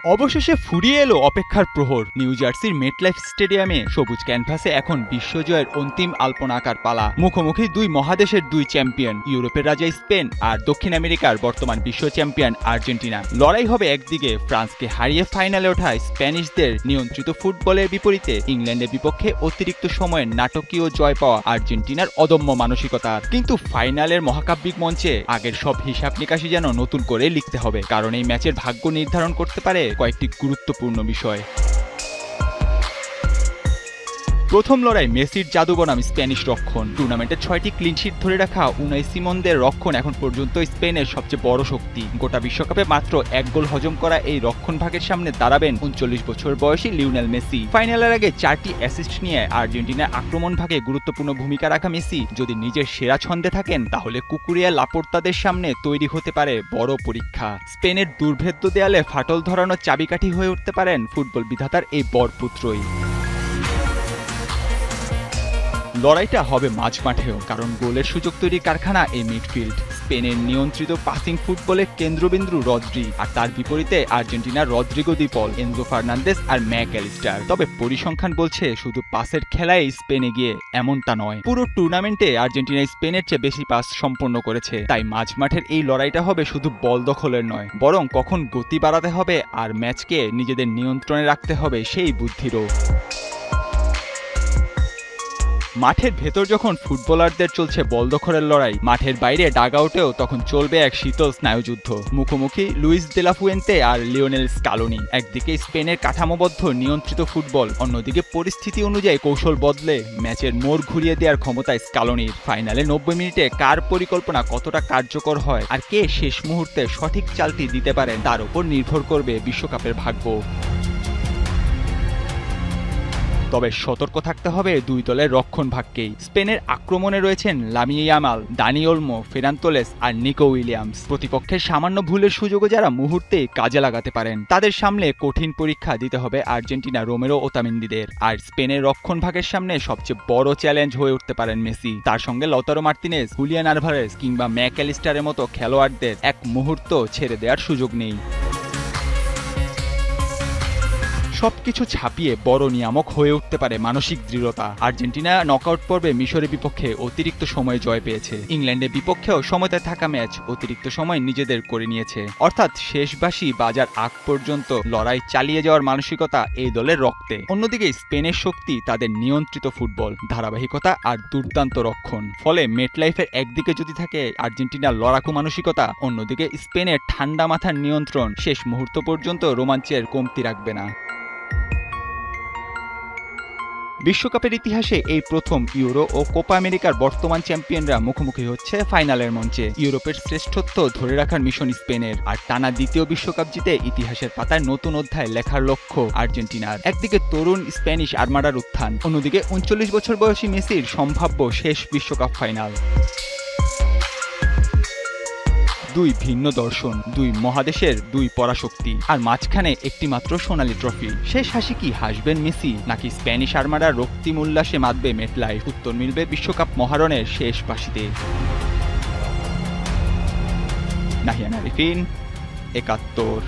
অবশেষে ফুরিয়ে এলো অপেক্ষার প্রহর। নিউ জার্সির মেটলাইফ স্টেডিয়ামে সবুজ ক্যানভাসে এখন বিশ্বজয়ের অন্তিম আলপনা আঁকার পালা। মুখোমুখি দুই মহাদেশের দুই চ্যাম্পিয়ন, ইউরোপের রাজা স্পেন আর দক্ষিণ আমেরিকার বর্তমান বিশ্ব চ্যাম্পিয়ন আর্জেন্টিনা। লড়াই হবে একদিকে ফ্রান্সকে হারিয়ে ফাইনালে ওঠা স্প্যানিশদের নিয়ন্ত্রিত ফুটবলের বিপরীতে ইংল্যান্ডের বিপক্ষে অতিরিক্ত সময়ে নাটকীয় জয় পাওয়া আর্জেন্টিনার অদম্য মানসিকতার। কিন্তু ফাইনালের মহাকাব্যিক মঞ্চে আগের সব হিসাব নিকাশি যেন নতুন করে লিখতে হবে, কারণ এই ম্যাচের ভাগ্য নির্ধারণ করতে পারে কয়েকটি গুরুত্বপূর্ণ বিষয়। প্রথম লড়াই মেসির জাদু বনাম স্প্যানিশ রক্ষণ। টুর্নামেন্টে 6টি ক্লিনশিট ধরে রাখা উনাই সিমনদের রক্ষণ এখন পর্যন্ত স্পেনের সবচেয়ে বড় শক্তি। গোটা বিশ্বকাপে মাত্র এক গোল হজম করা এই রক্ষণ ভাগের সামনে দাঁড়াবেন 39 বছর বয়সী লিওনেল মেসি। ফাইনালের আগে 4টি অ্যাসিস্ট নিয়ে আর্জেন্টিনার আক্রমণ ভাগে গুরুত্বপূর্ণ ভূমিকা রাখা মেসি যদি নিজের সেরা ছন্দে থাকেন, তাহলে কুকুরিয়া লাপোর্তাদের সামনে তৈরি হতে পারে বড় পরীক্ষা। স্পেনের দুর্ভেদ্য দেয়ালে ফাটল ধরানো চাবিকাঠি হয়ে উঠতে পারেন ফুটবল বিধাতার এই বরপুত্রই। লড়াইটা হবে মাঝ মাঠেও, কারণ গোলের সুযোগ তৈরির কারখানা এই মিডফিল্ড। স্পেনের নিয়ন্ত্রিত পাসিং ফুটবলের কেন্দ্রবিন্দু রদ্রি, আর তার বিপরীতে আর্জেন্টিনার রদ্রিগো দি পল, এনজো ফার্নান্দেস আর ম্যাক অ্যালিস্টার। তবে পরিসংখ্যান বলছে শুধু পাসের খেলায় স্পেন এগিয়ে, এমনটা নয়। পুরো টুর্নামেন্টে আর্জেন্টিনা স্পেনের চেয়ে বেশি পাস সম্পন্ন করেছে। তাই মাঝ মাঠের এই লড়াইটা হবে শুধু বল দখলের নয়, বরং কখন গতি বাড়াতে হবে আর ম্যাচকে নিজেদের নিয়ন্ত্রণে রাখতে হবে সেই বুদ্ধিরও। মাঠের ভেতর যখন ফুটবলারদের চলছে বল দখলের লড়াই, মাঠের বাইরে ডাগআউটেও তখন চলবে এক শীতল স্নায়ুযুদ্ধ। মুখোমুখি লুইস দে লা ফুয়েন্তে আর লিওনেল স্কালোনি। একদিকে স্পেনের কাঠামোবদ্ধ নিয়ন্ত্রিত ফুটবল, অন্যদিকে পরিস্থিতি অনুযায়ী কৌশল বদলে ম্যাচের মোড় ঘুরিয়ে দেওয়ার ক্ষমতা স্কালোনির। ফাইনালে 90 মিনিটে কার পরিকল্পনা কতটা কার্যকর হয় আর কে শেষ মুহূর্তে সঠিক চালটি দিতে পারেন, তার উপর নির্ভর করবে বিশ্বকাপের ভাগ্য। তবে সতর্ক থাকতে হবে দুই দলের রক্ষণ ভাগকেই। স্পেনের আক্রমণে রয়েছেন Lamine Yamal, Dani Olmo, Ferran Torres আর নিকো উইলিয়ামস। প্রতিপক্ষের সামান্য ভুলের সুযোগও যারা মুহূর্তেই কাজে লাগাতে পারেন, তাদের সামনে কঠিন পরীক্ষা দিতে হবে আর্জেন্টিনা রোমেরো ওতামেন্দিদের। আর স্পেনের রক্ষণ ভাগের সামনে সবচেয়ে বড় চ্যালেঞ্জ হয়ে উঠতে পারেন মেসি। তার সঙ্গে লতারো মার্তিনেজ, হুলিয়ান আলভারেজ কিংবা ম্যাক অ্যালিস্টারের মতো খেলোয়াড়দের এক মুহূর্ত ছেড়ে দেওয়ার সুযোগ নেই। সবকিছু ছাপিয়ে বড় নিয়ামক হয়ে উঠতে পারে মানসিক দৃঢ়তা। আর্জেন্টিনা নকআউট পর্বে মিশরের বিপক্ষে অতিরিক্ত সময়ে জয় পেয়েছে। ইংল্যান্ডের বিপক্ষেও সময়তে থাকা ম্যাচ অতিরিক্ত সময় নিজেদের করে নিয়েছে। অর্থাৎ শেষ বাঁশি বাজার আগ পর্যন্ত লড়াই চালিয়ে যাওয়ার মানসিকতা এই দলের রক্তে। অন্যদিকে স্পেনের শক্তি তাদের নিয়ন্ত্রিত ফুটবল, ধারাবাহিকতা আর দুর্দান্ত রক্ষণ। ফলে মেটলাইফের একদিকে যদি থাকে আর্জেন্টিনার লড়াকু মানসিকতা, অন্যদিকে স্পেনের ঠান্ডা মাথার নিয়ন্ত্রণ শেষ মুহূর্ত পর্যন্ত রোমাঞ্চের কমতি রাখবে না। বিশ্বকাপের ইতিহাসে এই প্রথম ইউরো ও কোপা আমেরিকার বর্তমান চ্যাম্পিয়নরা মুখোমুখি হচ্ছে ফাইনালের মঞ্চে। ইউরোপের শ্রেষ্ঠত্ব ধরে রাখার মিশন স্পেনের, আর টানা দ্বিতীয় বিশ্বকাপ জিতে ইতিহাসের পাতায় নতুন অধ্যায় লেখার লক্ষ্য আর্জেন্টিনার। একদিকে তরুণ স্প্যানিশ আর্মাডার উত্থান, অন্যদিকে 39 বছর বয়সী মেসির সম্ভাব্য শেষ বিশ্বকাপ ফাইনাল। দুই ভিন্ন দর্শন, দুই মহাদেশের দুই পরাশক্তি, আর মাঝখানে একটি মাত্র সোনালী ট্রফি। শেষ হাসি কি হাসবেন মেসি, নাকি স্প্যানিশ আর্মাডার রক্তিম উল্লাসে মাতবে মেটলাইফ? উত্তর মিলবে বিশ্বকাপ মহারণের শেষ বাঁশিতে। নাহিয়ান আরিফিন, ৭১।